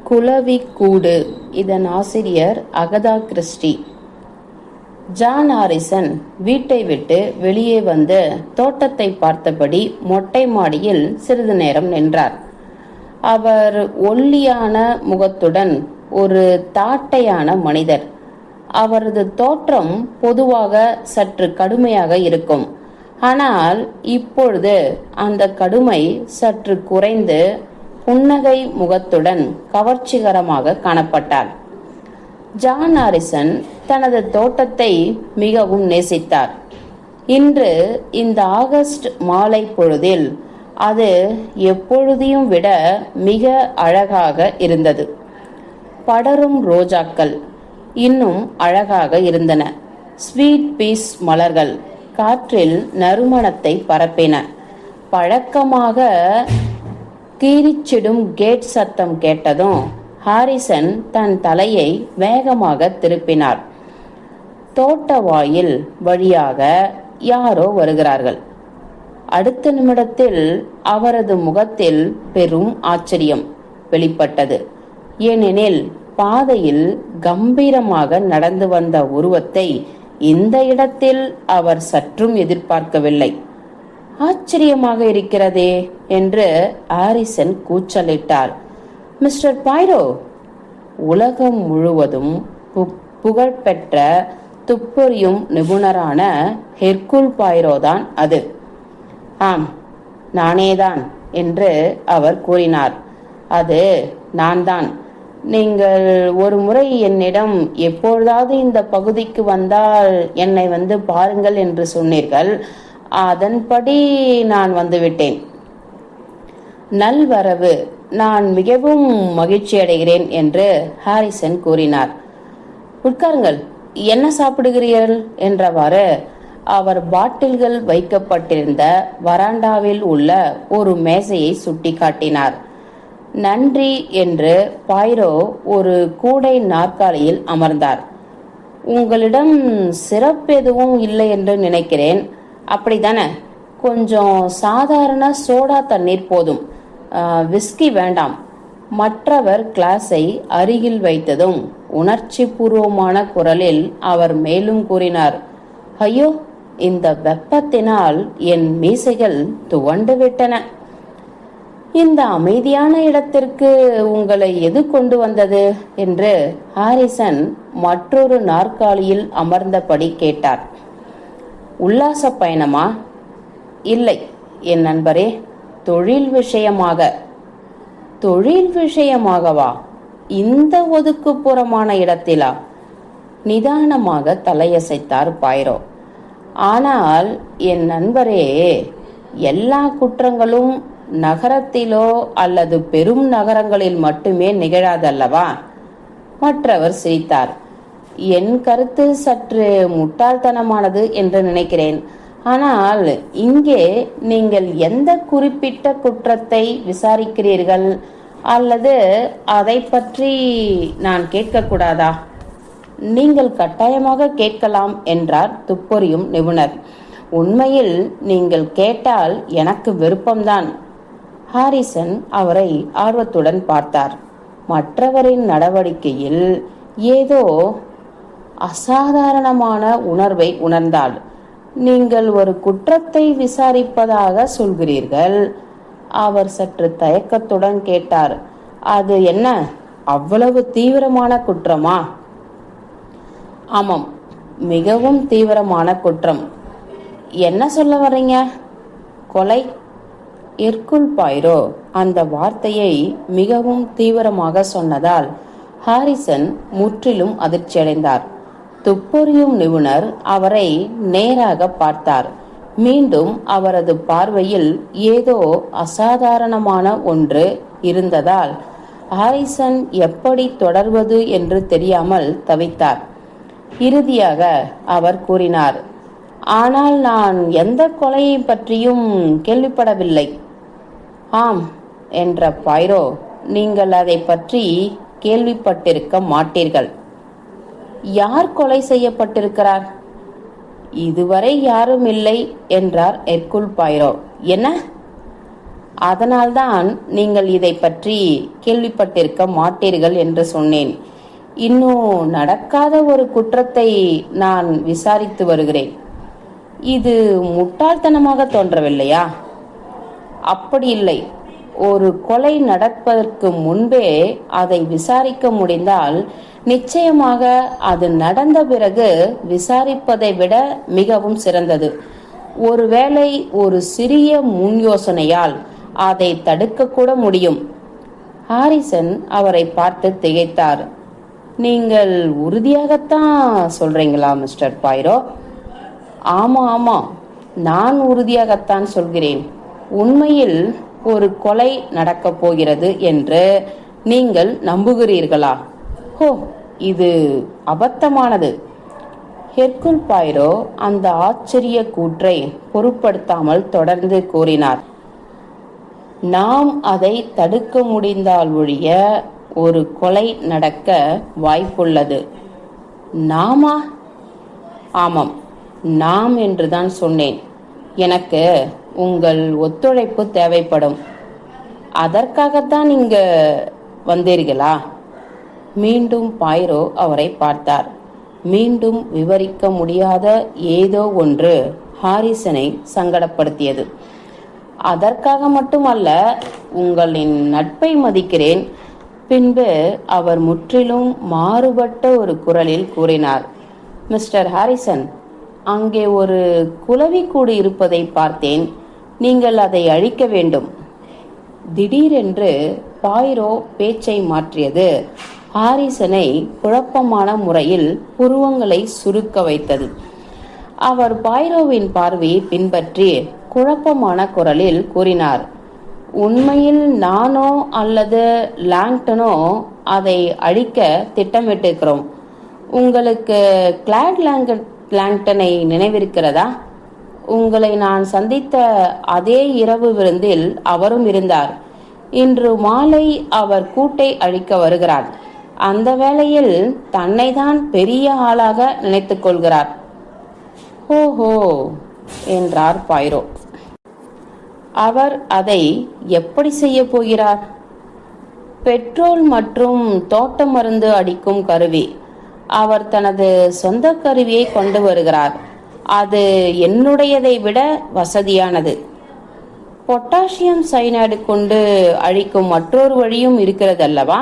குளவிக்கூடு. இதன் ஆசிரியர் Agatha Christie. John Harrison வீட்டை விட்டு வெளியே வந்து தோட்டத்தை பார்த்தபடி மொட்டை மாடியில் சிறிது நேரம் நின்றார். அவர் ஒல்லியான முகத்துடன் ஒரு தாட்டையான மனிதர். அவரது தோற்றம் பொதுவாக சற்று கடுமையாக இருக்கும். ஆனால் இப்பொழுது அந்த கடுமை சற்று குறைந்து புன்னகை முகத்துடன் கவர்ச்சிகரமாக காணப்பட்டார். ஜான் ஹாரிசன் தனது தோட்டத்தை மிகவும் நேசித்தார். இன்று இந்த ஆகஸ்ட் மாலை பொழுதில் அது எப்பொழுதையும் விட மிக அழகாக இருந்தது. படரும் ரோஜாக்கள் இன்னும் அழகாக இருந்தன. ஸ்வீட் பீஸ் மலர்கள் காற்றில் நறுமணத்தை பரப்பின. பழக்கமாக கீரிச்சிடும் கேட் சத்தம் கேட்டதும் ஹாரிசன் தன் தலையை வேகமாக திருப்பினார். தோட்ட வாயில் வழியாக யாரோ வருகிறார்கள். அடுத்த நிமிடத்தில் அவரது முகத்தில் பெரும் ஆச்சரியம் வெளிப்பட்டது. ஏனெனில் பாதையில் கம்பீரமாக நடந்து வந்த உருவத்தை இந்த இடத்தில் அவர் சற்றும் எதிர்பார்க்கவில்லை. ஆச்சரியமாக இருக்கிறதே என்று ஹாரிசன் கூச்சலிட்டார். மிஸ்டர் பைரோ! உலகம் முழுவதும் புகழ்பெற்ற துப்பறியும் நிபுணரான ஹெர்குல் பைரோ தான் அது. ஆம், நானேதான் என்று அவர் கூறினார். அது நான் தான். நீங்கள் ஒரு முறை என்னிடம் எப்பொழுதாவது இந்த பகுதிக்கு வந்தால் என்னை வந்து பாருங்கள் என்று சொன்னீர்கள். அதன்படி நான் வந்துவிட்டேன். நல்வரவு. நான் மிகவும் மகிழ்ச்சி அடைகிறேன் என்று ஹாரிசன் கூறினார். உட்காருங்கள், என்ன சாப்பிடுகிறீர்கள் என்றவாறு அவர் பாட்டில்கள் வைக்கப்பட்டிருந்த வராண்டாவில் உள்ள ஒரு மேசையை சுட்டி காட்டினார். நன்றி என்று பைரோ ஒரு கூடை நாற்காலியில் அமர்ந்தார். உங்களிடம் சிறப்பு எதுவும் இல்லை என்று நினைக்கிறேன், அப்படித்தானே? கொஞ்சம் சாதாரண சோடா தண்ணீர் போதும், விஸ்கி வேண்டாம். மற்றவர் கிளாஸை அருகில் வைத்ததும் உணர்ச்சி பூர்வமான குரலில் அவர் மேலும் கூறினார். ஐயோ, இந்த வெப்பத்தினால் என் மீசைகள் துவண்டு விட்டன. இந்த அமைதியான இடத்திற்கு உங்களை எது கொண்டு வந்தது என்று ஹாரிசன் மற்றொரு நாற்காலியில் அமர்ந்தபடி கேட்டார். உல்லாச பயணமா? இல்லை என் நண்பரே, தொழில் விஷயமாக. தொழில் விஷயமாகவா? இந்த ஒதுக்குப்புறமான இடத்திலா? நிதானமாக தலையசைத்தார் பைரோ. ஆனால் என் நண்பரே, எல்லா குற்றங்களும் நகரத்திலோ அல்லது பெரும் நகரங்களில் மட்டுமே நிகழாதல்லவா? மற்றவர் சிரித்தார். என் கருத்து சற்று முட்டாள்தனமானது என்று நினைக்கிறேன். ஆனால் இங்கே நீங்கள் எந்த குறிப்பிட்ட குற்றத்தை விசாரிக்கிறீர்கள், அல்லது அதை பற்றி நான் கேட்கக்கூடாதா? நீங்கள் கட்டாயமாக கேட்கலாம் என்றார் துப்பறியும் நிபுணர். உண்மையில் நீங்கள் கேட்டால் எனக்கு விருப்பம்தான். ஹாரிசன் அவரை ஆர்வத்துடன் பார்த்தார். மற்றவரின் நடவடிக்கையில் ஏதோ அசாதாரணமான உணர்வை உணர்ந்தாள். நீங்கள் ஒரு குற்றத்தை விசாரிப்பதாக சொல்கிறீர்கள். அவர் சற்று தயக்கத்துடன் கேட்டார். அது என்ன, அவ்வளவு தீவிரமான குற்றமா? ஆமாம், மிகவும் தீவிரமான குற்றம். என்ன சொல்ல வர்றீங்க? கொலை. ஹெர்குல் பைரோ அந்த வார்த்தையை மிகவும் தீவிரமாக சொன்னதால் ஹாரிசன் முற்றிலும் அதிர்ச்சியடைந்தார். துப்பறியும் நிபுணர் அவரை நேராக பார்த்தார். மீண்டும் அவரது பார்வையில் ஏதோ அசாதாரணமான ஒன்று இருந்ததால் ஹாரிசன் எப்படி தொடர்வது என்று தெரியாமல் தவித்தார். இறுதியாக அவர் கூறினார், ஆனால் நான் எந்த கொலையை பற்றியும் கேள்விப்படவில்லை. ஆம் என்ற பைரோ, நீங்கள் அதை பற்றி கேள்விப்பட்டிருக்க மாட்டீர்கள். யார் கொலை செய்யப்பட்டிருக்கிறார்? இதுவரை யாரும் இல்லை என்றார் ஹெர்குல் பைரோ. என்ன? அதனால்தான் நீங்கள் இதை பற்றி கேள்விப்பட்டிருக்க மாட்டீர்கள் என்று சொன்னேன். இன்னும் நடக்காத ஒரு குற்றத்தை நான் விசாரித்து வருகிறேன். இது முட்டாள்தனமாக தோன்றவில்லையா? அப்படி இல்லை. ஒரு கொலை நடப்பதற்கு முன்பே அதை விசாரிக்க முடிந்தால் நிச்சயமாக அது நடந்த பிறகு விசாரிப்பதை விட மிகவும் சிறந்தது. ஒருவேளை ஒரு சிறிய முன் யோசனையால் அதை தடுக்க கூட முடியும். ஹாரிசன் அவரை பார்த்து திகைத்தார். நீங்கள் உறுதியாகத்தான் சொல்றீங்களா மிஸ்டர் பாய்ரோ? ஆமா, நான் உறுதியாகத்தான் சொல்கிறேன். உண்மையில் ஒரு கொலை நடக்கப் போகிறது என்று நீங்கள் நம்புகிறீர்களா? ஹோ, இது அபத்தமானது. ஹெர்குல் பாய்ரோ அந்த ஆச்சரிய கூற்றை பொருட்படுத்தாமல் தொடர்ந்து கூறினார். நாம் அதை தடுக்க முடிந்தால் ஒழிய ஒரு கொலை நடக்க வாய்ப்புள்ளது. நாமா? ஆமாம், நாம் என்றுதான் சொன்னேன். எனக்கு உங்கள் ஒத்துழைப்பு தேவைப்படும். அதற்காகத்தான் இங்க வந்தீர்களா? மீண்டும் பாய்ரோ அவரை பார்த்தார். மீண்டும் விவரிக்க முடியாத ஏதோ ஒன்று ஹாரிசனை சங்கடப்படுத்தியது. அதற்காக மட்டுமல்ல, உங்களின் நட்பை மதிக்கிறேன். பின்பு அவர் முற்றிலும் மாறுபட்ட ஒரு குரலில் கூறினார். மிஸ்டர் ஹாரிசன், அங்கே ஒரு குளவிக்கூடு இருப்பதை பார்த்தேன். நீங்கள் அதை அழிக்க வேண்டும். திடீரென்று பாய்ரோ பேச்சை மாற்றியது ஹாரிசனை குழப்பமான முறையில் புருவங்களை சுருக்க வைத்தது. அவர் பாய்ரோவின் பார்வையை பின்பற்றி குழப்பமான குரலில் கூறினார். உண்மையில் நானோ அல்லது லாங்டனோ அதை அழிக்க திட்டமிட்டிருக்கிறோம். உங்களுக்கு கிளாட் லாங்டனை நினைவிருக்கிறதா? உங்களை நான் சந்தித்த அதே இரவு விருந்தில் அவரும் இருந்தார். இன்று மாலை அவர் கூட்டை அழிக்க வருகிறார். அந்த வேளையில் தன்னை தான் பெரிய ஆளாக நினைத்துக் கொள்கிறார். ஓஹோ என்றார் பாய்ரோ. அவர் அதை எப்படி செய்ய போகிறார்? பெட்ரோல் மற்றும் தோட்ட மருந்து அடிக்கும் கருவி. அவர் தனது சொந்த கருவியை கொண்டு வருகிறார். அது என்னுடையதை விட வசதியானது. பொட்டாசியம் சைனைடு கொண்டு அழிக்கும் மற்றொரு வழியும் இருக்கிறதல்லவா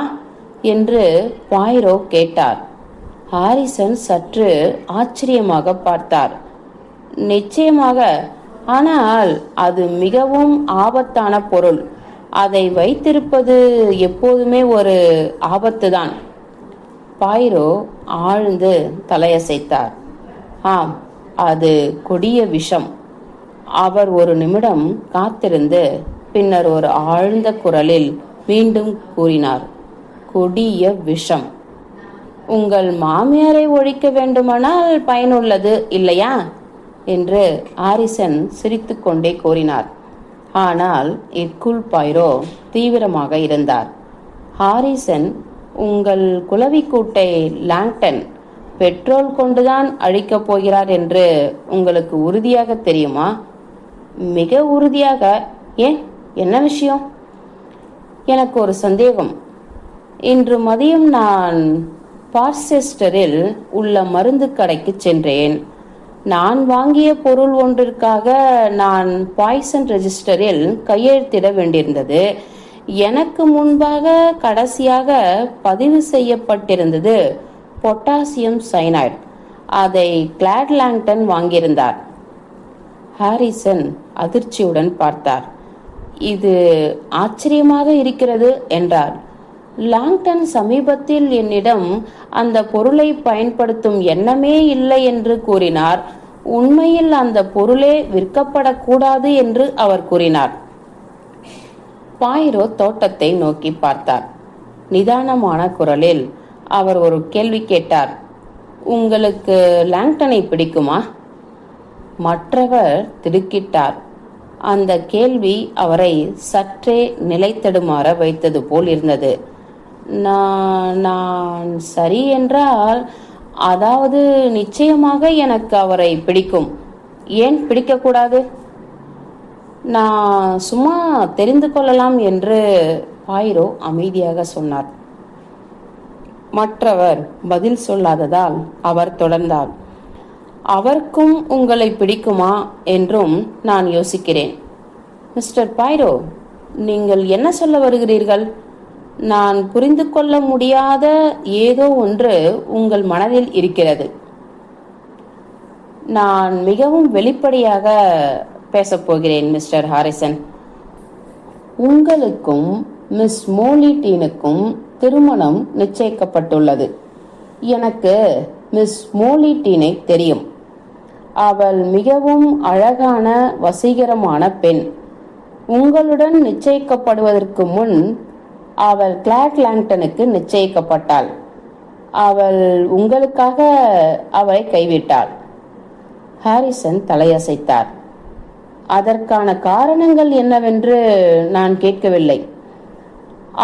என்று பாய்ரோ கேட்டார். ஹாரிசன் சற்று ஆச்சரியமாக பார்த்தார். நிச்சயமாக, ஆனால் அது மிகவும் ஆபத்தான பொருள். அதை வைத்திருப்பது எப்போதுமே ஒரு ஆபத்துதான். பாய்ரோ ஆழ்ந்து தலையசைத்தார். ஆம், அது கொடிய விஷம். அவர் ஒரு நிமிடம் காத்திருந்து பின்னர் ஒரு ஆழ்ந்த குரலில் மீண்டும் கூறினார். கொடிய விஷம். உங்கள் மாமியாரை ஒழிக்க வேண்டுமானால் பயனுள்ளது இல்லையா என்று ஹாரிசன் சிரித்துக்கொண்டே கூறினார். ஆனால் ஹெர்குல் பாய்ரோ தீவிரமாக இருந்தார். ஹாரிசன், உங்கள் குளவிக்கூட்டை லாங்டன் பெட்ரோல் கொண்டுதான் அழிக்கப் போகிறார் என்று உங்களுக்கு உறுதியாக தெரியுமா? மிக உறுதியாக. ஏன், என்ன விஷயம்? எனக்கு ஒரு சந்தேகம். இன்று மதியம் நான் பார்செஸ்டரில் உள்ள மருந்து கடைக்கு சென்றேன். நான் வாங்கிய பொருள் ஒன்றிற்காக நான் பாய்சன் ரெஜிஸ்டரில் கையெழுத்திட வேண்டியிருந்தது. எனக்கு முன்பாக கடைசியாக பதிவு செய்யப்பட்டிருந்தது பொட்டாசியம் சைனைடு. அதை கிளாட் லாங்டன் வாங்கியிருந்தார். ஹாரிசன் அதிர்ச்சியுடன் பார்த்தார். இது ஆச்சரியமாக இருக்கிறது என்றார். லாங்டன் சமீபத்தில் என்னிடம் அந்த பொருளை பயன்படுத்தும் எண்ணமே இல்லை என்று கூறினார். உண்மையில் அந்த பொருளே விற்கப்படக்கூடாது என்று அவர் கூறினார். பாய்ரோ தோட்டத்தை நோக்கி பார்த்தார். நிதானமான குரலில் அவர் ஒரு கேள்வி கேட்டார். உங்களுக்கு லாங்டனை பிடிக்குமா? மற்றவர் திடுக்கிட்டார். அந்த கேள்வி அவரை சற்றே நிலைத்தடுமாற வைத்தது போல் இருந்தது. நான் சரி என்றால், அதாவது நிச்சயமாக எனக்கு அவரை பிடிக்கும். ஏன் பிடிக்கக்கூடாது? நான் சும்மா தெரிந்து கொள்ளலாம் என்று பாயிரோ அமைதியாக சொன்னார். மற்றவர் பதில் சொல்லாததால் அவர் தொடர்ந்தார். அவருக்கும் உங்களை பிடிக்குமா என்றும் நான் யோசிக்கிறேன். மிஸ்டர் பாயிரோ, நீங்கள் என்ன சொல்ல வருகிறீர்கள்? நான் புரிந்து கொள்ள முடியாத ஏதோ ஒன்று உங்கள் மனதில் இருக்கிறது. நான் மிகவும் வெளிப்படையாக பேசப்போகிறேன் மிஸ்டர் ஹாரிசன். உங்களுக்கும் மிஸ் மோலிட்டீனுக்கும் திருமணம் நிச்சயிக்கப்பட்டுள்ளது. எனக்கு மிஸ் மோலிட்டீனை தெரியும். அவள் மிகவும் அழகான வசீகரமான பெண். உங்களுடன் நிச்சயிக்கப்படுவதற்கு முன் அவள் கிளாட் லாங்டனுக்கு நிச்சயிக்கப்பட்டாள். அவள் உங்களுக்காக அவளை கைவிட்டாள். ஹாரிசன் தலையசைத்தார். அதற்கான காரணங்கள் என்னவென்று நான் கேட்கவில்லை.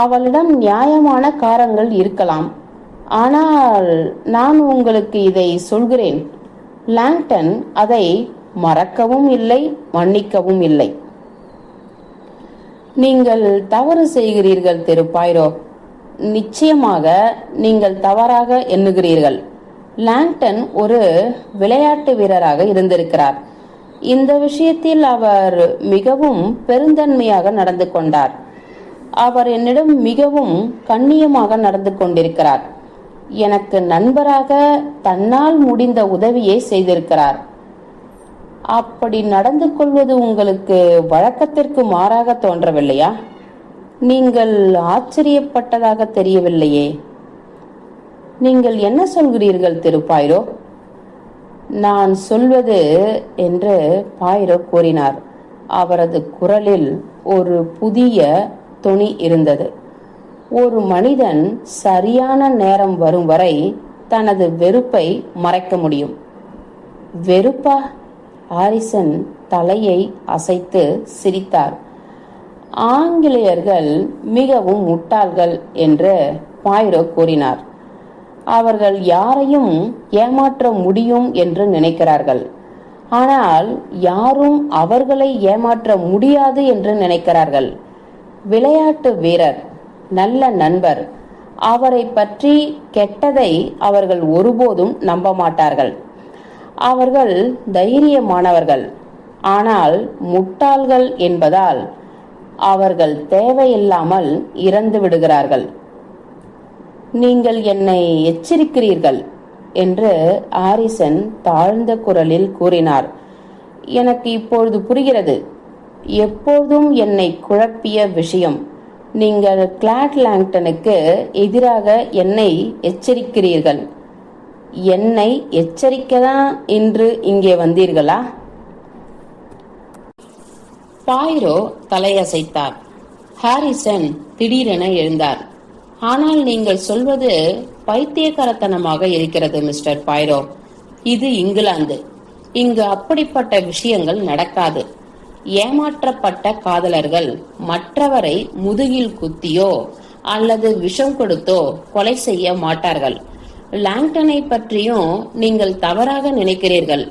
அவளிடம் நியாயமான காரணங்கள் இருக்கலாம். ஆனால் நான் உங்களுக்கு இதை சொல்கிறேன். லாங்டன் அதை மறக்கவும் இல்லை, மன்னிக்கவும் இல்லை. நீங்கள் தவறு செய்கிறீர்கள் திரு பாயிரோ. நிச்சயமாக நீங்கள் தவறாக எண்ணுகிறீர்கள். லாங்டன் ஒரு விளையாட்டு வீரராக இருந்திருக்கிறார். இந்த விஷயத்தில் அவர் மிகவும் பெருந்தன்மையாக நடந்து கொண்டார். அவர் என்னிடம் மிகவும் கண்ணியமாக நடந்து கொண்டிருக்கிறார். எனக்கு நண்பராக தன்னால் முடிந்த உதவியை செய்திருக்கிறார். அப்படி நடந்து கொள்வது உங்களுக்கு வழக்கத்திற்கு மாறாக தோன்றவில்லையா? நீங்கள் ஆச்சரியப்பட்டதாக தெரியவில்லையே. நீங்கள் என்ன சொல்கிறீர்கள் திரு பாயிரோ? நான் சொல்வது என்று பாயிரோ கூறினார். அவரது குரலில் ஒரு புதிய தொனி இருந்தது. ஒரு மனிதன் சரியான நேரம் வரும் வரை தனது வெறுப்பை மறைக்க முடியும். வெறுப்பா? ஹாரிசன் தலையை அசைத்து சிரித்தார். ஆங்கிலேயர்கள் மிகவும் முட்டாள்கள் என்று பாயிரோ கூறினார். அவர்கள் யாரையும் ஏமாற்ற முடியும் என்று நினைக்கிறார்கள். ஆனால் யாரும் அவர்களை ஏமாற்ற முடியாது என்று நினைக்கிறார்கள். விளையாட்டு வீரர், நல்ல நண்பர், அவரை பற்றி கெட்டதை அவர்கள் ஒருபோதும் நம்ப மாட்டார்கள். அவர்கள் தைரியமானவர்கள், ஆனால் முட்டாள்கள் என்பதால் அவர்கள் தேவையில்லாமல் இறந்து விடுகிறார்கள். நீங்கள் என்னை எச்சரிக்கிறீர்கள் என்று ஹாரிசன் தாழ்ந்த குரலில் கூறினார். எனக்கு இப்பொழுது புரிகிறது. எப்போதும் என்னை குழப்பிய விஷயம். நீங்கள் கிளாட் லாங்டனுக்கு எதிராக என்னை எச்சரிக்கிறீர்கள். என்னை எச்சரிக்கதான் இன்று இங்கே வந்தீர்களா? பாயிரோ தலையசைத்தார். ஹாரிசன் திடீரென எழுந்தார். ஆனால் நீங்கள் சொல்வது பைத்தியக்காரத்தனமாக இருக்கிறது மிஸ்டர் பாயிரோ. இது இங்கிலாந்து. இங்கு அப்படிப்பட்ட விஷயங்கள் நடக்காது. ஏமாற்றப்பட்ட காதலர்கள் மற்றவரை முதுகில் குத்தியோ அல்லது விஷம் கொடுத்தோ கொலை செய்ய மாட்டார்கள். லாங்டனை பற்றியும் நீங்கள் தவறாக நினைக்கிறீர்கள்.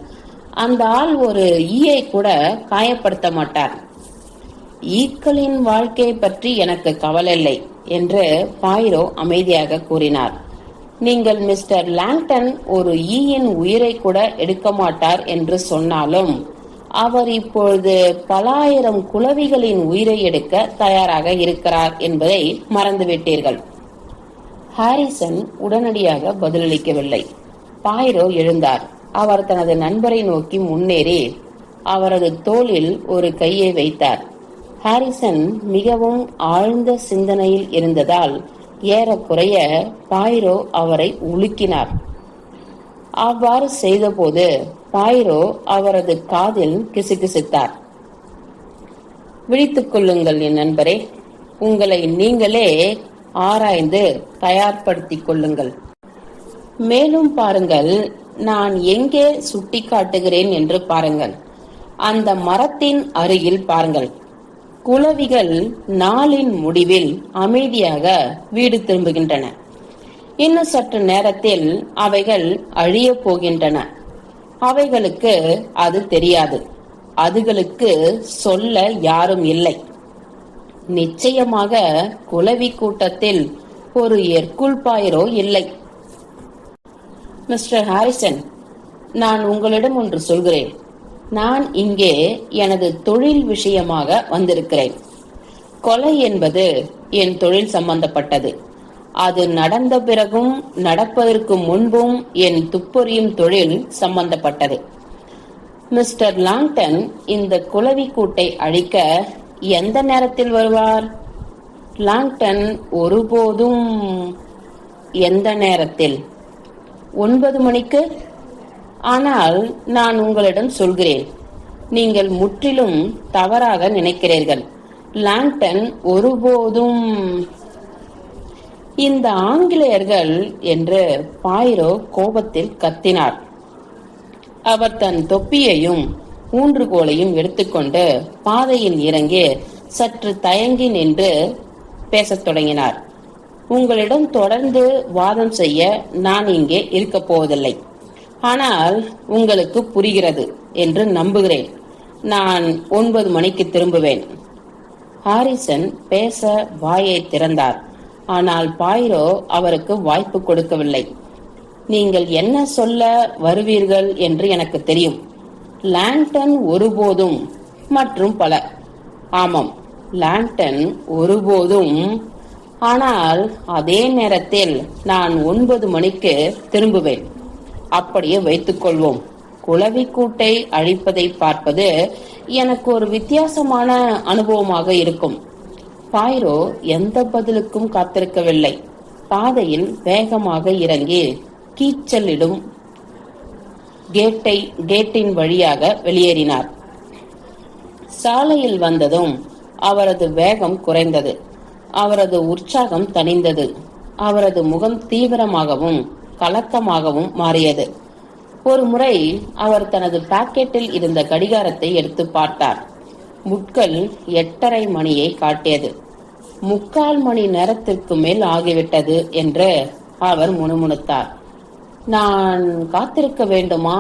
அந்த ஆள் ஒரு ஈயை கூட காயப்படுத்த மாட்டார். ஈக்களின் வாழ்க்கை பற்றி எனக்கு கவலை இல்லை என்று பாயிரோ அமைதியாக கூறினார். நீங்கள் மிஸ்டர் லாங்டன் ஒரு ஈயின் உயிரை கூட எடுக்க மாட்டார் என்று சொன்னாலும் அவர் இப்பொழுது பல ஆயிரம் குளவிகளின் உயிரை எடுக்க தயாராக இருக்கிறார் என்பதை மறந்துவிட்டீர்கள். ஹாரிசன் உடனடியாக பதிலளிக்கவில்லை. பாயிரோ எழுந்தார். அவர் தனது நண்பரை நோக்கி முன்னேறி அவரது தோளில் ஒரு கையை வைத்தார். ஹாரிசன் மிகவும் ஆழ்ந்த சிந்தனையில் இருந்ததால் ஏறக்குறைய பாயிரோ அவரை உலுக்கினார். அவ்வாறு செய்தபோது பாயிரோ அவரது காதில் கிசுகிசுத்தார். விழித்துக் கொள்ளுங்கள் என் நண்பரே, உங்களை நீங்களே ஆராய்ந்து தயார்படுத்திக் கொள்ளுங்கள். மேலும் பாருங்கள், நான் எங்கே சுட்டி காட்டுகிறேன் என்று பாருங்கள். அந்த மரத்தின் அருகில் பாருங்கள். குளவிகள் நாளின் முடிவில் அமைதியாக வீடு திரும்புகின்றன. இன்னும் சற்று நேரத்தில் அவைகள் அழிய போகின்றன. அவைகளுக்கு அது தெரியாது. அதுகளுக்கு சொல்ல யாரும் இல்லை. நிச்சயமாக குளவி கூட்டத்தில் ஒரு எர்குல் பாயிரோ இல்லை. மிஸ்டர் ஹாரிசன், நான் உங்களிடம் ஒன்று சொல்கிறேன். நான் இங்கே எனது தொழில் விஷயமாக வந்திருக்கிறேன். கொலை என்பது என் தொழில் சம்பந்தப்பட்டது. அது நடந்த பிறகும் நடப்பதற்கு முன்பும் என் துப்பறியும் தொழில் சம்பந்தப்பட்டது. மிஸ்டர் லாங்டன் இந்த குளவி கூட்டை அழிக்க எந்த நேரத்தில் வருவார்? லாங்டன் ஒருபோதும். எந்த நேரத்தில்? 9 மணிக்கு. ஆனால் நான் உங்களிடம் சொல்கிறேன், நீங்கள் முற்றிலும் தவறாக நினைக்கிறீர்கள். லாங்டன் ஒருபோதும். இந்த ஆங்கிலேயர்கள் என்று பாயிரோ கோபத்தில் கத்தினார். அவர் தன் தொப்பியையும் ஊன்றுகோலையும் எடுத்துக்கொண்டு பாதையில் இறங்கி சற்று தயங்கி நின்று பேசத் தொடங்கினார். உங்களிடம் தொடர்ந்து வாதம் செய்ய நான் இங்கே இருக்கப் போவதில்லை. ஆனால் உங்களுக்கு புரிகிறது என்று நம்புகிறேன். நான் 9 மணிக்கு திரும்புவேன். ஹாரிசன் பேச வாயை திறந்தார். ஆனால் பாயிரோ அவருக்கு வாய்ப்பு கொடுக்கவில்லை. நீங்கள் என்ன சொல்ல வருவீர்கள் என்று எனக்கு தெரியும். லாங்டன் ஒருபோதும் மற்றும் பல. ஆமாம், லாங்டன் ஒருபோதும். ஆனால் அதே நேரத்தில் நான் 9 மணிக்கு திரும்புவேன். அப்படியே வைத்துக் கொள்வோம். குளவி கூட்டை அழிப்பதை பார்ப்பது எனக்கு ஒரு வித்தியாசமான அனுபவமாக இருக்கும். பாயிரோ எந்த பதிலுக்கும் காத்திருக்கவில்லை. பாதையில் வேகமாக இறங்கி கீச்சலிடும் கேட்டின் வழியாக வெளியேறினார். சாலையில் வந்ததும் அவரது வேகம் குறைந்தது. அவரது உற்சாகம் தணிந்தது. அவரது முகம் தீவிரமாகவும் கலக்கமாகவும் மாறியது. ஒரு முறை அவர் தனது பாக்கெட்டில் இருந்த கடிகாரத்தை எடுத்து பார்த்தார். முட்கள் 8:30 மணியை காட்டியது. 3/4 மணி நேரத்திற்கு மேல் ஆகிவிட்டது என்று அவர் முணுமுணுத்தார். நான் காத்திருக்க வேண்டுமா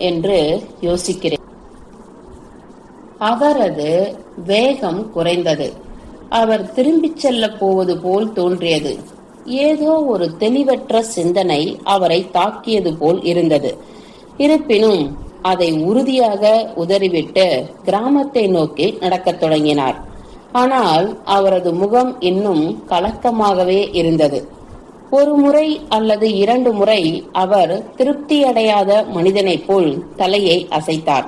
என்று யோசிக்கிறேன். அவரது வேகம் குறைந்தது. அவர் திரும்பிச் செல்ல போவது போல் தோன்றியது. ஏதோ ஒரு தெளிவற்ற சிந்தனை அவரை தாக்கியது போல் இருந்தது. இருப்பினும் அதை உறுதியாக உதறிவிட்டு கிராமத்தை நோக்கி நடக்கத் தொடங்கினார். ஆனால் அவரது முகம் இன்னும் கலக்கமாகவே இருந்தது. ஒரு முறை அல்லது 2 முறை அவர் திருப்தியடையாத மனிதனைப் போல் தலையை அசைத்தார்.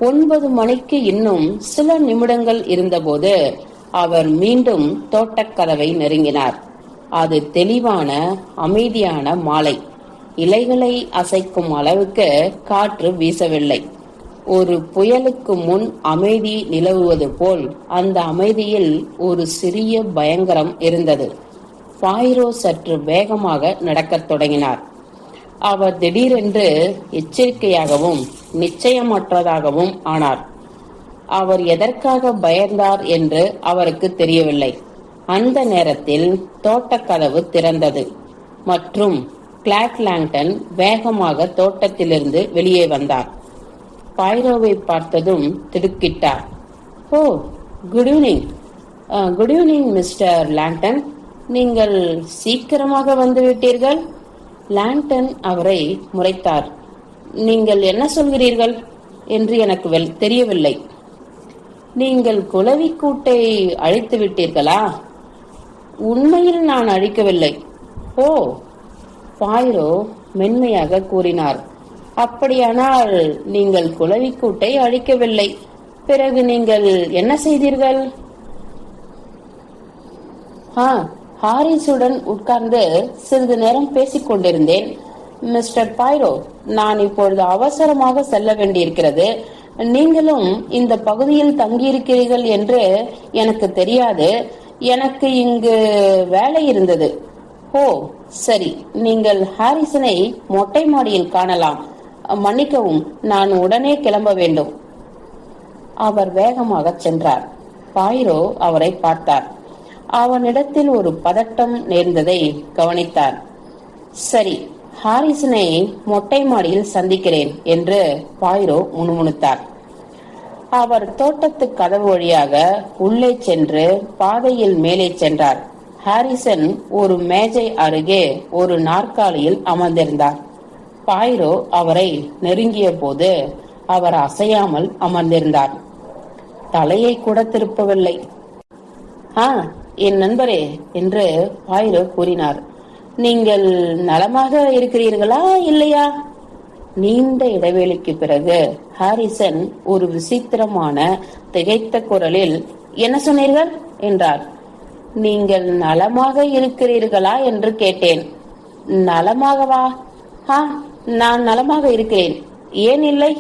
9 மணிக்கு இன்னும் சில நிமிடங்கள் இருந்தபோது அவர் மீண்டும் தோட்டக்கதவை நெருங்கினார். அது தெளிவான அமைதியான மாலை. இலைகளை அசைக்கும் அளவுக்கு காற்று வீசவில்லை. ஒரு புயலுக்கு முன் அமைதி நிலவுவது போல் அந்த அமைதியில் ஒரு சிறிய பயங்கரம் இருந்தது. பாயிரோ சற்று வேகமாக நடக்கத் தொடங்கினார். அவர் திடீரென்று எச்சரிக்கையாகவும் நிச்சயமற்றதாகவும் ஆனார். அவர் எதற்காக பயந்தார் என்று அவருக்கு தெரியவில்லை. அந்த நேரத்தில் தோட்டக்கதவு திறந்தது மற்றும் கிளாக் லாங்டன் வேகமாக தோட்டத்திலிருந்து வெளியே வந்தார். பாயிரோவை பார்த்ததும் திடுக்கிட்டார். ஓ, good evening. Good evening mister Langdon. நீங்கள் சீக்கிரமாக வந்துவிட்டீர்கள். லாங்டன் அவரை முறைத்தார். நீங்கள் என்ன சொல்கிறீர்கள் என்று எனக்கு தெரியவில்லை. நீங்கள் குளவி கூட்டை அழித்து விட்டீர்களா? உண்மையில் நான் அழிக்கவில்லை. ஓ, பாயிரோ மென்மையாக கூறினார். அப்படியானால் நீங்கள் குளவி கூட்டை அழிக்கவில்லை. பிறகு நீங்கள் என்ன செய்தீர்கள்? ஹாரிஸுடன் உட்கார்ந்து சிறிது நேரம் பேசிக் கொண்டிருந்தேன். மிஸ்டர் பாயிரோ, நான் இப்பொழுது அவசரமாக செல்ல வேண்டியிருக்கிறது. நீங்களும் இந்த பகுதியில் தங்கியிருக்கிறீர்கள் என்று எனக்கு தெரியாது. எனக்கு இங்கு வேலை இருந்தது. ஓ, சரி. நீங்கள் ஹாரிசனை மொட்டை மாடியில் காணலாம். மன்னிக்கவும், நான் உடனே கிளம்ப வேண்டும். அவர் வேகமாக சென்றார். பாயிரோ அவரை பார்த்தார். அவனிடத்தில் ஒரு பதட்டம் நேர்ந்ததை கவனித்தார். சரி, ஹாரிசனை மொட்டை மாடியில் சந்திக்கிறேன் என்று பாயிரோ முணுமுணுத்தார். அவர் தோட்டத்து கதவு வழியாக உள்ளே சென்று பாதையில் மேலே சென்றார். ஹாரிசன் ஒரு மேஜை அருகே ஒரு நாற்காலியில் அமர்ந்திருந்தார். பாய்ரோ அவரை நெருங்கிய போது அவர் அசையாமல் அமர்ந்திருந்தார். தலையை கூட திருப்பவில்லை. என் நண்பரே என்று பாய்ரோ கூறினார். நீங்கள் நலமாக இருக்கிறீர்களா இல்லையா? நீண்ட இடைவேளைக்கு பிறகு ஹாரிசன் ஒரு விசித்திரமான திகைத்த குரலில், என்ன சொன்னீர்கள் என்றார். நீங்கள் நலமாக இருக்கிறீர்களா என்று கேட்டேன். நலமாகவா? நான் நலமாக இருக்கிறேன். ஏன் இல்லை?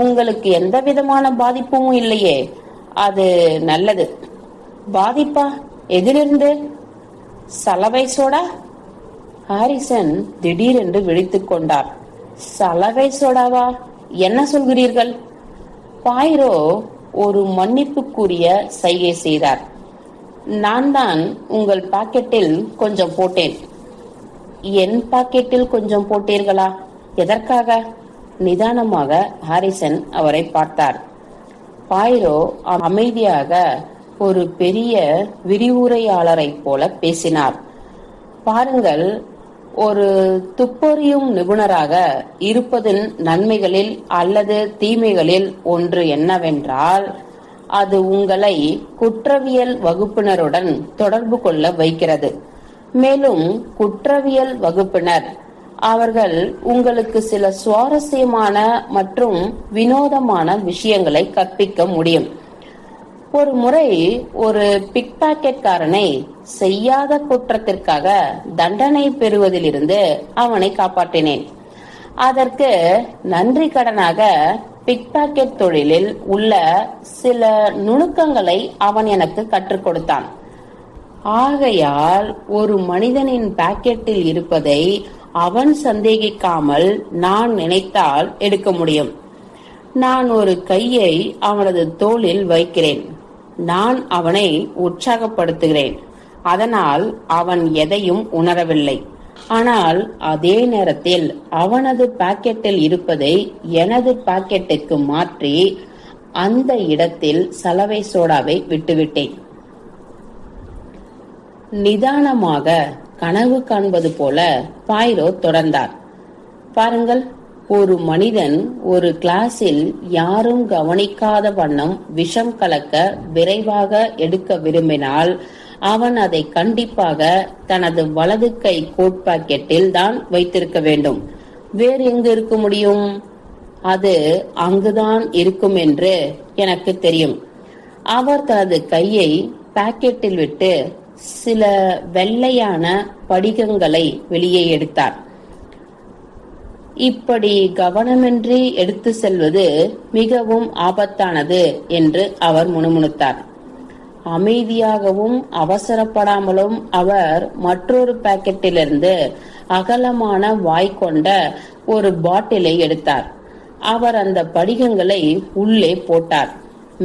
உங்களுக்கு எந்த விதமான பாதிப்பும் இல்லையே. அது நல்லது. பாதிப்பா? எதிலிருந்து? சலவை சோடா? ஹாரிசன் திடீரென்று விழித்துக் கொண்டார். சலவை சோடாவா? என்ன சொல்கிறீர்கள்? பாய்ரோ ஒரு மன்னிப்புக்குரிய சைகை செய்தார். நான் தான் உங்கள் பாக்கெட்டில் கொஞ்சம் போட்டேன். என் பாக்கெட்டில் கொஞ்சம் போட்டீர்களா? எதற்காக? நிதானமாக ஹாரிசன் அவரை பார்த்தார். பாய்ரோ அமைதியாக ஒரு பெரிய விரிவுரையாளரை போல பேசினார். பாருங்கள், ஒரு துப்பறியும் நிபுணராக இருப்பதன் நன்மைகளில் அல்லது தீமைகளில் ஒன்று என்னவென்றால், அது உங்களை குற்றவியல் வகுப்பினருடன் தொடர்பு கொள்ள வைக்கிறது. மேலும் குற்றவியல் வகுப்பினர் அவர்கள் உங்களுக்கு சில சுவாரஸ்யமான மற்றும் வினோதமான விஷயங்களை கற்பிக்க முடியும். ஒரு முறை ஒரு பிக் பாக்கெட்காரனை செய்யாத குற்றத்திற்காக தண்டனை பெறுவதிலிருந்து அவனை காப்பாற்றினேன். அதற்கு நன்றி கடனாக பிக் பாக்கெட் தொழிலில் உள்ள சில நுணுக்கங்களை அவன் எனக்கு கற்றுக் கொடுத்தான். ஆகையால் ஒரு மனிதனின் பாக்கெட்டில் இருப்பதை அவன் சந்தேகிக்காமல் நான் நினைத்தால் எடுக்க முடியும். நான் ஒரு கையை அவனது தோளில் வைக்கிறேன். நான் அவனை உற்சாகப்படுத்துகிறேன். அதனால் அவன் எதையும் உணரவில்லை. ஆனால் அதே நேரத்தில் அவனது பாக்கெட்டில் இருப்பதை எனது பாக்கெட்டுக்கு மாற்றி அந்த இடத்தில் சலவை சோடாவை விட்டுவிட்டேன். நிதானமாக கனவு காண்பது போல பாய்ரோ தொடர்ந்தார். பாருங்கள், ஒரு மனிதன் ஒரு கிளாஸில் யாரும் கவனிக்காத வண்ணம் விஷம் கலக்க விரைவாக எடுக்க விரும்பினால் அவன் அதை கண்டிப்பாக தனது வலது கை கோட் பாக்கெட்டில் தான் வைத்திருக்க வேண்டும். வேறு எங்கு இருக்க முடியும்? அது அங்குதான் இருக்கும் என்று எனக்கு தெரியும். அவர் தனது கையை பாக்கெட்டில் விட்டு சில வெள்ளையான படிகங்களை வெளியே எடுத்தார். இப்படி கவனமின்றி எடுத்து செல்வது மிகவும் ஆபத்தானது என்று அவர் முணுமுணுத்தார். அமைதியாகவும் அவசரப்படாமலும் அவர் மற்றொரு பாக்கெட்டிலிருந்து அகலமான வாய் கொண்ட ஒரு பாட்டிலை எடுத்தார். அவர் அந்த படிகங்களை உள்ளே போட்டார்.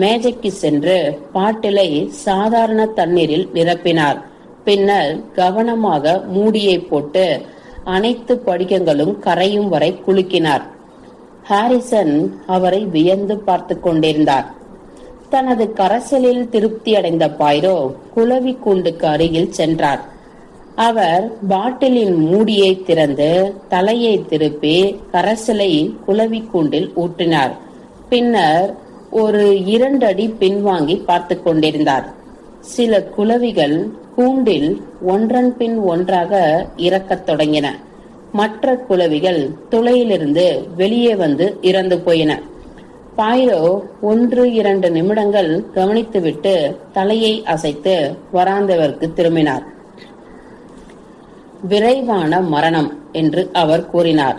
மேஜைக்கு சென்று பாட்டிலை சாதாரண தண்ணீரில் நிரப்பினார். பின்னர் கவனமாக மூடியை போட்டு அனைத்து படிகங்களும் கரையும் வரை குலுக்கினார். ஹாரிசன் அவரை வியந்து பார்த்து கொண்டிருந்தார். தனது கரைசலில் திருப்தி அடைந்த பாய்ரோ குளவி கூண்டுக்கு அருகில் சென்றார். அவர் பாட்டிலின் மூடியை திறந்து தலையை திருப்பி கரைசலை குளவி கூண்டில் ஊற்றினார். பின்னர் ஒரு 2 அடி பின்வாங்கி பார்த்து கொண்டிருந்தார். சில குளவிகள் கூண்டில் ஒன்றன் பின் ஒன்றாக இறக்கத் தொடங்கின. மற்ற குளவிகள் துளையிலிருந்து வெளியே வந்து இறந்து போயின. பாய்ரோ 1-2 நிமிடங்கள் கவனித்துவிட்டு தலையை அசைத்து வராந்தவிற்கு திரும்பினார். விரைவான மரணம் என்று அவர் கூறினார்.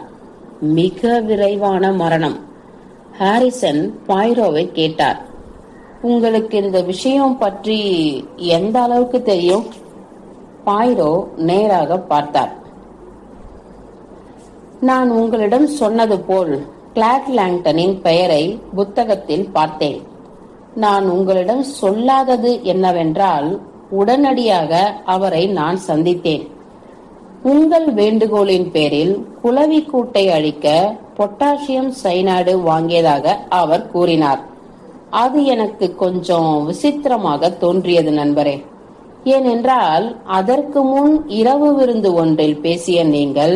மிக விரைவான மரணம். ஹாரிசன் பாய்ரோவை கேட்டார். உங்களுக்கு இந்த விஷயம் பற்றி எந்த அளவுக்கு தெரியும்? பாய்ரோ நேராக பார்த்தார். நான் உங்களிடம் சொன்னது போல் கிளாட் லாங்டனின் பெயரை புத்தகத்தில் பார்த்தேன். நான் உங்களிடம் சொல்லாதது என்னவென்றால், உடனடியாக அவரை நான் சந்தித்தேன். உங்கள் வேண்டுகோளின் பேரில் குளவி கூட்டை அழிக்க பொட்டாசியம் சைனைடு வாங்கியதாக அவர் கூறினார். அது எனக்கு கொஞ்சம் விசித்திரமாக தோன்றியது நண்பரே. ஏனென்றால் அதற்கு முன் இரவு விருந்து ஒன்றில் பேசிய நீங்கள்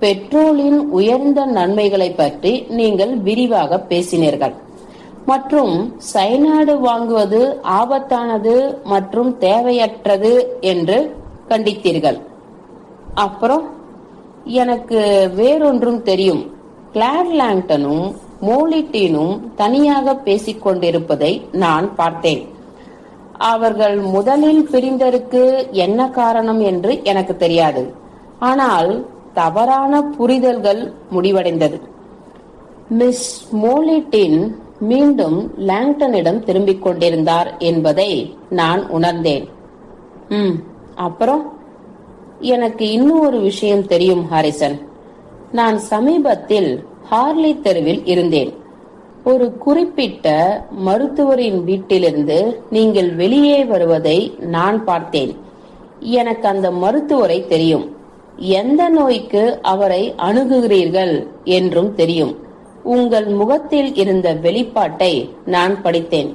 பெட்ரோலின் உயர்ந்த நன்மைகளை பற்றி நீங்கள் விரிவாக பேசினீர்கள் மற்றும் சைனாடு வாங்குவது ஆபத்தானது மற்றும் தேவையற்றது என்று கண்டித்தீர்கள். அப்புறம் எனக்கு வேறொன்றும் தெரியும். கிளாட் லாங்டனும் மோலிட்டீனும் தனியாக பேசிக் கொண்டிருப்பதை நான் பார்த்தேன். அவர்கள் முதலில் பிரிந்ததற்கு என்ன காரணம் என்று எனக்கு தெரியாது. ஆனால் தவறான புரிதல்கள் முடிவடைந்தது. மிஸ் மோலிட்டின் மீண்டும் லாங்டனிடம் திரும்பிக் கொண்டிருந்தார் என்பதை நான் உணர்ந்தேன். அப்புறம் எனக்கு இன்னும் ஒரு விஷயம் தெரியும் ஹாரிசன். நான் சமீபத்தில் ஹார்லி தெருவில் இருந்தேன். ஒரு குறிப்பிட்ட மருத்துவரின் வீட்டிலிருந்து நீங்கள் வெளியே வருவதை நான் பார்த்தேன். எனக்கு அந்த மருத்துவரை தெரியும். எந்த நோய்க்கு அவரை அணுகுகிறீர்கள் என்றும் தெரியும். உங்கள் முகத்தில் இருந்த வெளிப்பாட்டை நான் படித்தேன்.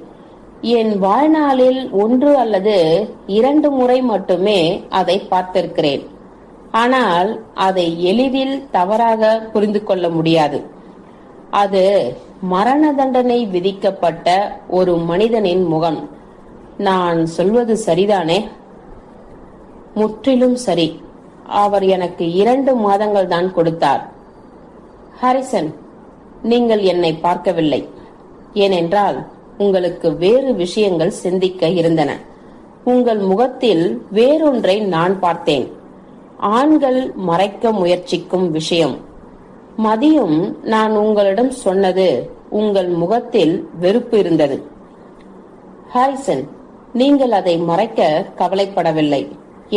என் வாழ்நாளில் 1 அல்லது 2 முறை மட்டுமே அதை பார்த்திருக்கிறேன். ஆனால் அதை எளிதில் தவறாக புரிந்து கொள்ள முடியாது. அது மரண தண்டனை விதிக்கப்பட்ட ஒரு மனிதனின் முகம். நான் சொல்வது சரிதானே? முற்றிலும் சரி. அவர் எனக்கு 2 மாதங்கள் தான் கொடுத்தார். ஹாரிசன், நீங்கள் என்னை பார்க்கவில்லை. ஏனென்றால் உங்களுக்கு வேறு விஷயங்கள் சிந்திக்க இருந்தன. உங்கள் முகத்தில் வேறொன்றை நான் பார்த்தேன். ஆண்கள் மறைக்க முயற்சிக்கும் விஷயம். மதியம் நான் உங்களிடம் சொன்னது உங்கள் முகத்தில் வெறுப்பு இருந்தது. ஹாரிசன், நீங்கள் அதை மறைக்க கவலைப்படவில்லை.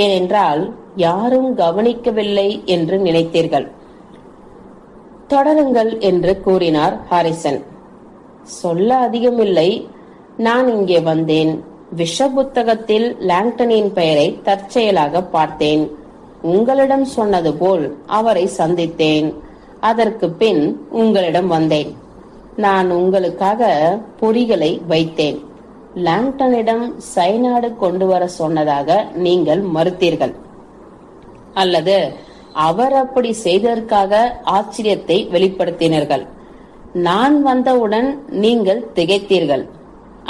ஏனென்றால் யாரும் கவனிக்கவில்லை என்று நினைத்தீர்கள். தொடருங்கள் என்று கூறினார் ஹாரிசன். சொல்ல அதிகமில்லை. நான் இங்கே வந்தேன். விஷ புத்தகத்தில் லாங்டனின் பெயரை தற்செயலாக பார்த்தேன். உங்களிடம் சொன்னது போல் அவரை சந்தித்தேன். அதற்கு பின் உங்களிடம் வந்தேன். நான் உங்களுக்காக பொறிகளை வைத்தேன். லாங்டனிடம் சைனாடு கொண்டு வர சொன்னதாக நீங்கள் மறுத்தீர்கள். அல்லது அவர் அப்படி செய்ததற்காக ஆச்சரியத்தை வெளிப்படுத்தினீர்கள். நான் வந்தவுடன் நீங்கள் திகைத்தீர்கள்.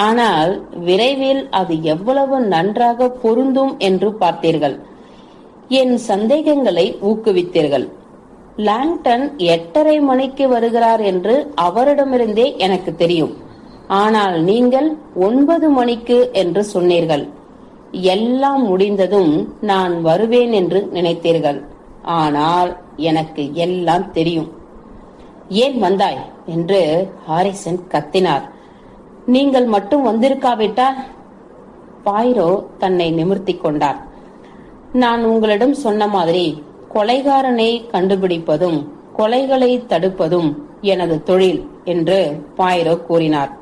ஆனால் விரைவில் அது எவ்வளவு நன்றாக பொருந்தும் என்று பார்த்தீர்கள். என் சந்தேகங்களை ஊக்குவித்தீர்கள். லாங்டன் 8:30 மணிக்கு வருகிறார் என்று அவரிடமிருந்தே எனக்கு தெரியும். ஆனால் நீங்கள் 9 மணிக்கு என்று சொன்னீர்கள். எல்லாம் முடிந்ததும் நான் வருவேன் என்று நினைத்தீர்கள். ஆனால் எனக்கு எல்லாம் தெரியும். ஏன் வந்தாய் என்று ஹாரிசன் கத்தினார். நீங்கள் மட்டும் வந்திருக்காவிட்டால்? பாய்ரோ தன்னை நிமிர்த்தி கொண்டார். நான் உங்களிடம் சொன்ன மாதிரி கொலைகாரனை கண்டுபிடிப்பதும் கொலைகளை தடுப்பதும் எனது தொழில் என்று பாய்ரோ கூறினார்.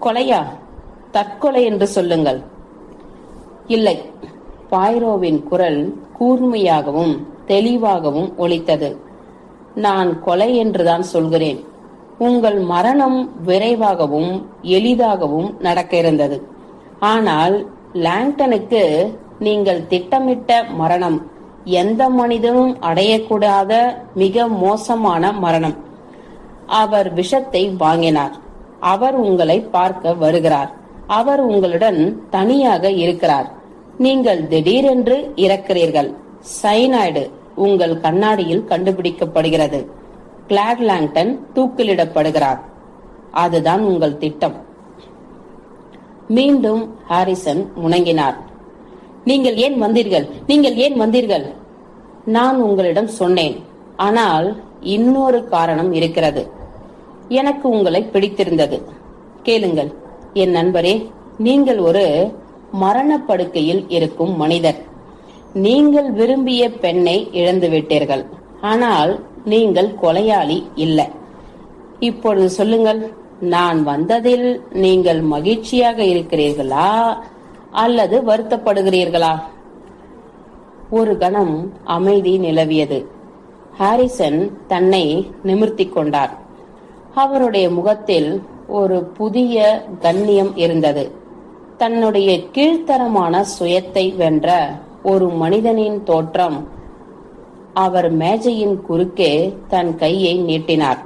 கொலையா? தற்கொலை என்று சொல்லுங்கள். இல்லை. பாய்ரோவின் குரல் கூர்மையாகவும் தெளிவாகவும் ஒலித்தது. நான் கொலை என்றுதான் சொல்கிறேன். உங்கள் மரணம் விரைவாகவும் எளிதாகவும் நடக்க இருந்தது. ஆனால் லாங்டனுக்கு நீங்கள் திட்டமிட்ட மரணம் எந்த மனிதனும் அடையக்கூடாத மிக மோசமான மரணம். அவர் விஷத்தை வாங்கினார். அவர் உங்களை பார்க்க வருகிறார். அவர் உங்களுடன் தனியாக இருக்கிறார். நீங்கள் திடீரென்று இறக்கிறீர்கள். சைனாய்டு உங்கள் கண்ணாடியில் கண்டுபிடிக்கப்படுகிறது. கிளாட் லாங்டன் தூக்கிலிடப்படுகிறார். அதுதான் உங்கள் திட்டம். மீண்டும் ஹாரிசன் முணங்கினார். நீங்கள் ஏன் வந்தீர்கள்? நீங்கள் ஏன் வந்தீர்கள்? நான் உங்களிடம் சொன்னேன். ஆனால் இன்னொரு காரணம் இருக்கிறது. எனக்கு உங்களை பிடித்திருந்தது. கேளுங்கள் என் நண்பரே, நீங்கள் ஒரு மரணப்படுக்கையில் இருக்கும் மனிதர். நீங்கள் விரும்பிய பெண்ணை இழந்துவிட்டீர்கள். ஆனால் நீங்கள் கொலையாளி இல்லை. இப்பொழுது சொல்லுங்கள், நான் வந்ததில் நீங்கள் மகிழ்ச்சியாக இருக்கிறீர்களா அல்லது வருத்தப்படுகிறீர்களா? ஒரு கணம் அமைதி நிலவியது. ஹாரிசன் தன்னை நிமிர்த்தி கொண்டார். அவருடைய முகத்தில் ஒரு புதிய கண்ணியம் இருந்தது. தன்னுடைய கீழ்த்தரமான சுயத்தை வென்ற ஒரு மனிதனின் தோற்றம். அவர் மேஜையின் குறுக்கே தன் கையை நீட்டினார்.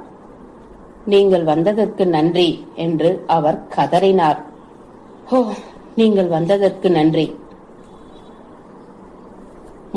நீங்கள் வந்ததற்கு நன்றி என்று அவர் கதறினார். ஓ, நீங்கள் வந்ததற்கு நன்றி.